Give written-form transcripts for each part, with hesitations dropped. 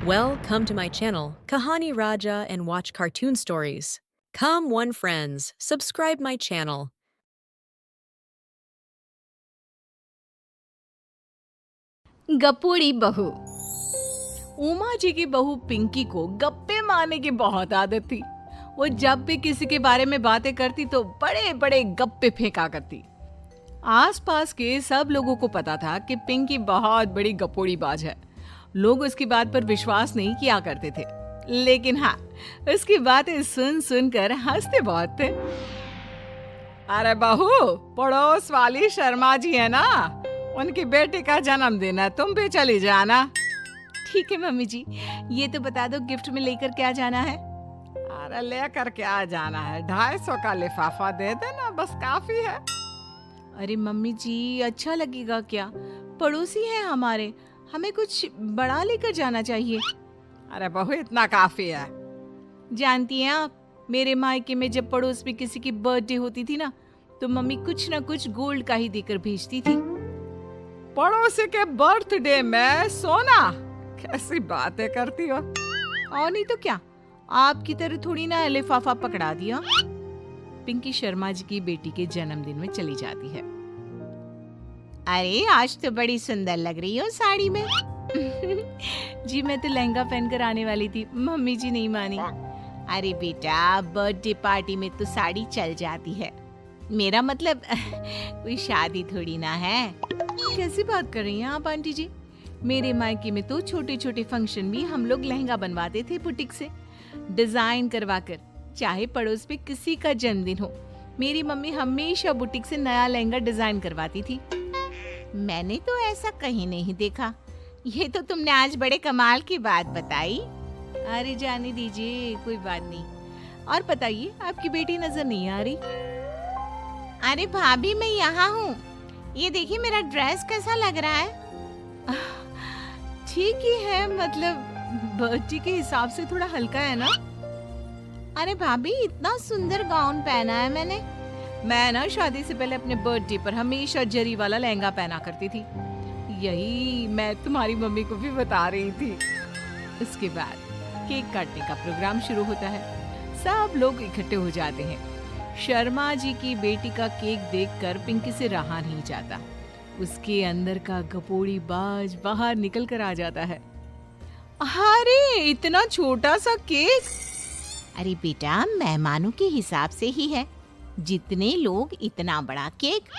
Well, come to my channel, Kahani Raja, and watch cartoon stories. Come, one friends, subscribe my channel. गपोड़ी बहू। उमा जी की बहू पिंकी को गप्पे मारने की बहुत आदत थी। वो जब भी किसी के बारे में बातें करती तो बड़े बड़े गप्पे फेंका करती। आसपास के सब लोगों को पता था कि पिंकी बहुत बड़ी गपोड़ी बाज है। लोग उसकी बात पर विश्वास नहीं किया करते थे, लेकिन हाँ, उसकी बातें सुन सुनकर हंसते बहुत थे। अरे बहू, पड़ोस वाली शर्मा जी है ना, उनकी बेटी का जन्मदिन है, तुम भी चली जाना। ठीक है मम्मी जी, ये तो बता दो गिफ्ट में लेकर क्या जाना है? अरे लेकर क्या जाना है, 250 का लिफाफा दे देना, बस काफी है। अरे मम्मी जी, अच्छा लगेगा क्या? पड़ोसी हैं हमारे, हमें कुछ बड़ा लेकर जाना चाहिए। अरे बहू, इतना काफी है। जानती हैं आप, मेरे मायके में जब पड़ोस में किसी की बर्थडे होती थी ना, तो मम्मी कुछ ना कुछ गोल्ड का ही देकर भेजती थी। पड़ोसी के बर्थडे में सोना? कैसी बातें करती हो। और नहीं तो क्या, आपकी तरह थोड़ी ना लिफाफा पकड़ा दिया। पिंकी शर्मा जी की बेटी के जन्मदिन में चली जाती है। अरे आज तो बड़ी सुंदर लग रही हो साड़ी में। जी मैं तो लहंगा पहनकर आने वाली थी, मम्मी जी नहीं मानी। अरे बेटा, बर्थडे पार्टी में तो साड़ी चल जाती है, मेरा मतलब कोई शादी थोड़ी ना है। कैसी बात कर रही हैं आप आंटी जी? मेरे मायके में तो छोटे छोटे फंक्शन भी हम लोग लहंगा बनवाते थे बुटीक से, डिजाइन करवाकर। चाहे पड़ोस में किसी का जन्मदिन हो, मेरी मम्मी हमेशा बुटीक से नया लहंगा डिजाइन करवाती थी। मैंने तो ऐसा कहीं नहीं देखा। ये तो तुमने आज बड़े कमाल की बात बताई। अरे जाने दीजिए, कोई बात नहीं। और बताइए, आपकी बेटी नजर नहीं आ रही? अरे भाभी, मैं यहाँ हूँ। ये देखिए मेरा ड्रेस कैसा लग रहा है? ठीक ही है, मतलब बर्थडे के हिसाब से थोड़ा हल्का है ना। अरे भाभी, इतना सुंदर गाउन पहना है मैंने। मैं ना शादी से पहले अपने बर्थडे पर हमेशा जरी वाला लहंगा पहना करती थी। यही मैं तुम्हारी मम्मी को भी बता रही थी। इसके बाद केक काटने का प्रोग्राम शुरू होता है। सब लोग इकट्ठे हो जाते हैं। शर्मा जी की बेटी का केक देखकर पिंकी से रहा नहीं जाता। उसके अंदर का गपोड़ी बाज बाहर निकल कर आ जाता है। अरे इतना छोटा सा केक! अरे बेटा, मेहमानों के हिसाब से ही है, जितने लोग इतना बड़ा केक।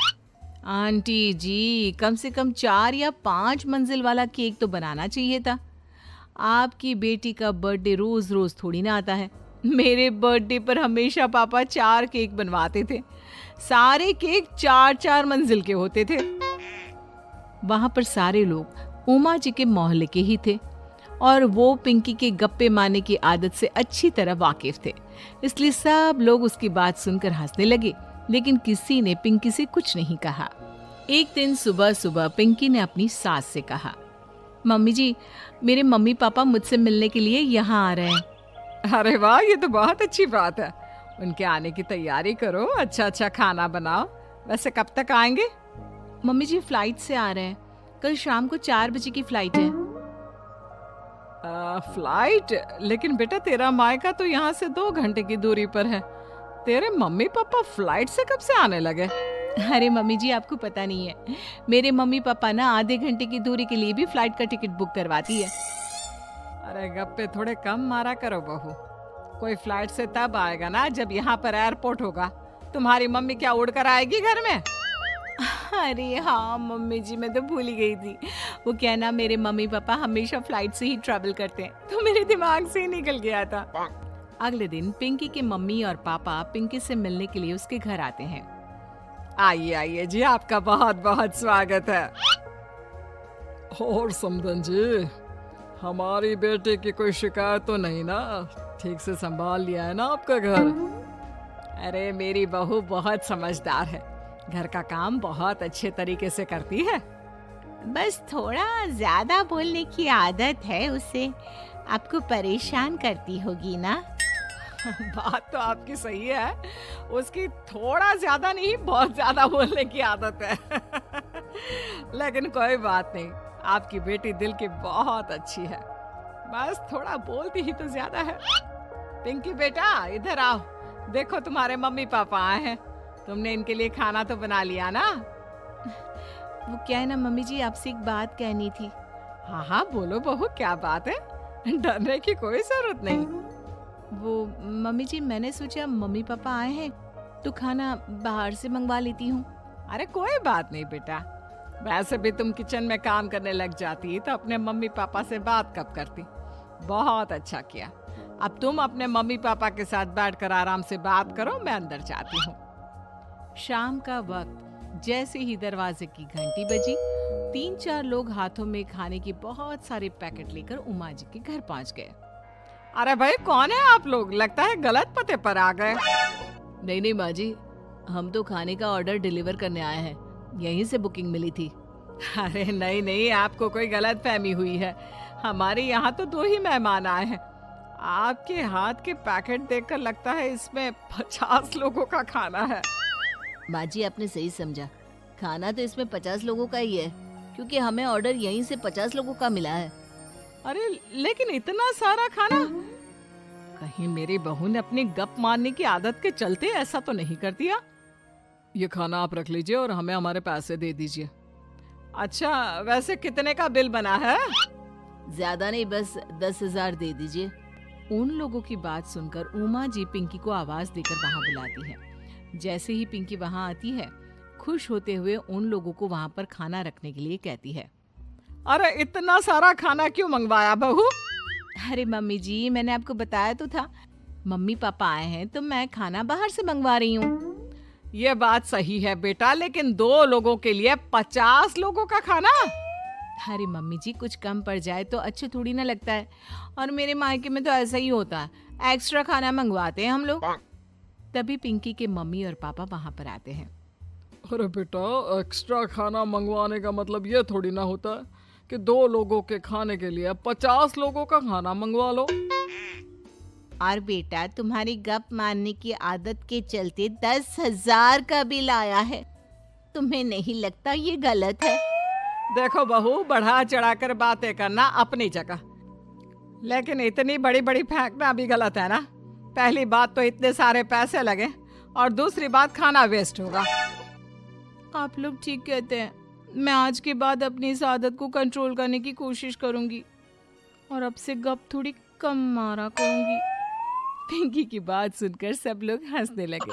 आंटी जी, कम से कम 4 या 5 मंजिल वाला केक तो बनाना चाहिए था। आपकी बेटी का बर्थडे रोज रोज थोड़ी ना आता है। मेरे बर्थडे पर हमेशा पापा 4 केक बनवाते थे। सारे केक 4-4 मंजिल के होते थे। वहां पर सारे लोग उमा जी के मोहल्ले के ही थे और वो पिंकी के गप्पे मारने की आदत से अच्छी तरह वाकिफ थे, इसलिए सब लोग उसकी बात सुनकर हंसने लगे, लेकिन किसी ने पिंकी से कुछ नहीं कहा। एक दिन सुबह सुबह पिंकी ने अपनी सास से कहा, मम्मी जी, मेरे मम्मी पापा मुझसे मिलने के लिए यहाँ आ रहे हैं। अरे वाह, ये तो बहुत अच्छी बात है। उनके आने की तैयारी करो, अच्छा अच्छा खाना बनाओ। वैसे कब तक आएंगे? मम्मी जी फ्लाइट से आ रहे हैं, कल शाम को 4 बजे की फ्लाइट है। फ्लाइट? लेकिन बेटा, तेरा मायका तो यहाँ से 2 घंटे की दूरी पर है। तेरे मम्मी पापा फ्लाइट से कब से आने लगे? अरे मम्मी जी, आपको पता नहीं है, मेरे मम्मी पापा ना आधे घंटे की दूरी के लिए भी फ्लाइट का टिकट बुक करवाती है। अरे गप्पे थोड़े कम मारा करो बहू। कोई फ्लाइट से तब आएगा ना जब यहाँ पर एयरपोर्ट होगा। तुम्हारी मम्मी क्या उड़कर आएगी घर में? अरे हाँ मम्मी जी, मैं तो भूल ही गई थी। वो क्या ना, मेरे मम्मी पापा हमेशा फ्लाइट से ही ट्रैवल करते हैं, तो मेरे दिमाग से ही निकल गया था। अगले दिन पिंकी के मम्मी और पापा पिंकी से मिलने के लिए उसके घर आते हैं। आइए आइए जी, आपका बहुत बहुत स्वागत है। और समदन जी, हमारी बेटे की कोई शिकायत तो नहीं ना? ठीक से संभाल लिया है ना आपका घर? अरे मेरी बहू बहुत समझदार है, घर का काम बहुत अच्छे तरीके से करती है। बस थोड़ा ज्यादा बोलने की आदत है उसे, आपको परेशान करती होगी ना? बात तो आपकी सही है, उसकी थोड़ा ज्यादा नहीं बहुत ज्यादा बोलने की आदत है। लेकिन कोई बात नहीं, आपकी बेटी दिल की बहुत अच्छी है। बस थोड़ा बोलती ही तो ज्यादा है। पिंकी बेटा इधर आओ, देखो तुम्हारे मम्मी पापा आए हैं। तुमने इनके लिए खाना तो बना लिया ना? वो क्या है ना मम्मी जी, आपसे एक बात कहनी थी। हाँ हाँ बोलो बहू, क्या बात है? डरने की कोई जरूरत नहीं। वो मम्मी जी, मैंने सोचा मम्मी पापा आए हैं तो खाना बाहर से मंगवा लेती हूँ। अरे कोई बात नहीं बेटा, वैसे भी तुम किचन में काम करने लग जाती तो अपने मम्मी पापा से बात कब करती। बहुत अच्छा किया। अब तुम अपने मम्मी पापा के साथ बैठकर आराम से बात करो, मैं अंदर जाती हूँ। शाम का वक्त जैसे ही दरवाजे की घंटी बजी, 3-4 लोग हाथों में खाने के बहुत सारे पैकेट लेकर उमा जी के घर पहुंच गए। अरे भाई कौन है आप लोग? लगता है गलत पते पर आ गए। नहीं नहीं माँ जी, हम तो खाने का ऑर्डर डिलीवर करने आए हैं, यहीं से बुकिंग मिली थी। अरे नहीं नहीं, आपको कोई गलत फहमी हुई है। हमारे यहाँ तो 2 ही मेहमान आए हैं। आपके हाथ के पैकेट देखकर लगता है इसमें 50 लोगों का खाना है। माँ जी आपने सही समझा, खाना तो इसमें 50 लोगों का ही है, क्योंकि हमें ऑर्डर यहीं से 50 लोगों का मिला है। अरे लेकिन इतना सारा खाना, कहीं मेरी बहू ने अपनी गप मारने की आदत के चलते ऐसा तो नहीं कर दिया? ये खाना आप रख लीजिए और हमें हमारे पैसे दे दीजिए। अच्छा वैसे कितने का बिल बना है? ज्यादा नहीं, बस 10,000 दे दीजिए। उन लोगों की बात सुनकर उमा जी पिंकी को आवाज देकर वहां बुलाती है। जैसे ही पिंकी वहां आती है, खुश होते हुए उन लोगों को वहां पर खाना रखने के लिए कहती है। अरे इतना सारा खाना क्यों मंगवाया बहू? अरे मम्मी जी, मैंने आपको बताया तो था, मम्मी पापा आए हैं तो मैं खाना बाहर से मंगवा रही हूँ। ये बात सही है बेटा, लेकिन 2 लोगों के लिए 50 लोगों का खाना? अरे मम्मी जी, कुछ कम पड़ जाए तो अच्छा थोड़ी ना लगता है। और मेरे मायके में तो ऐसा ही होता है, एक्स्ट्रा खाना मंगवाते हैं हम लोग। तभी पिंकी के मम्मी और पापा वहां पर आते हैं। अरे बेटा, एक्स्ट्रा खाना मंगवाने का मतलब ये थोड़ी ना होता है कि 2 लोगों के खाने के लिए 50 लोगों का खाना मंगवा लो। और बेटा, तुम्हारी गप मारने की आदत के चलते 10,000 का बिल आया है। तुम्हें नहीं लगता ये गलत है? देखो बहू, बढ़ा चढ़ाकर बातें करना अपनी जगह, लेकिन इतनी बड़ी बड़ी फेंकना भी गलत है ना। पहली बात तो इतने सारे पैसे लगे, और दूसरी बात खाना वेस्ट होगा। आप लोग ठीक कहते हैं, मैं आज के बाद अपनी इस आदत को कंट्रोल करने की कोशिश करूंगी और अब से गप थोड़ी कम मारा करूंगी। पिंकी की बात सुनकर सब लोग हंसने लगे।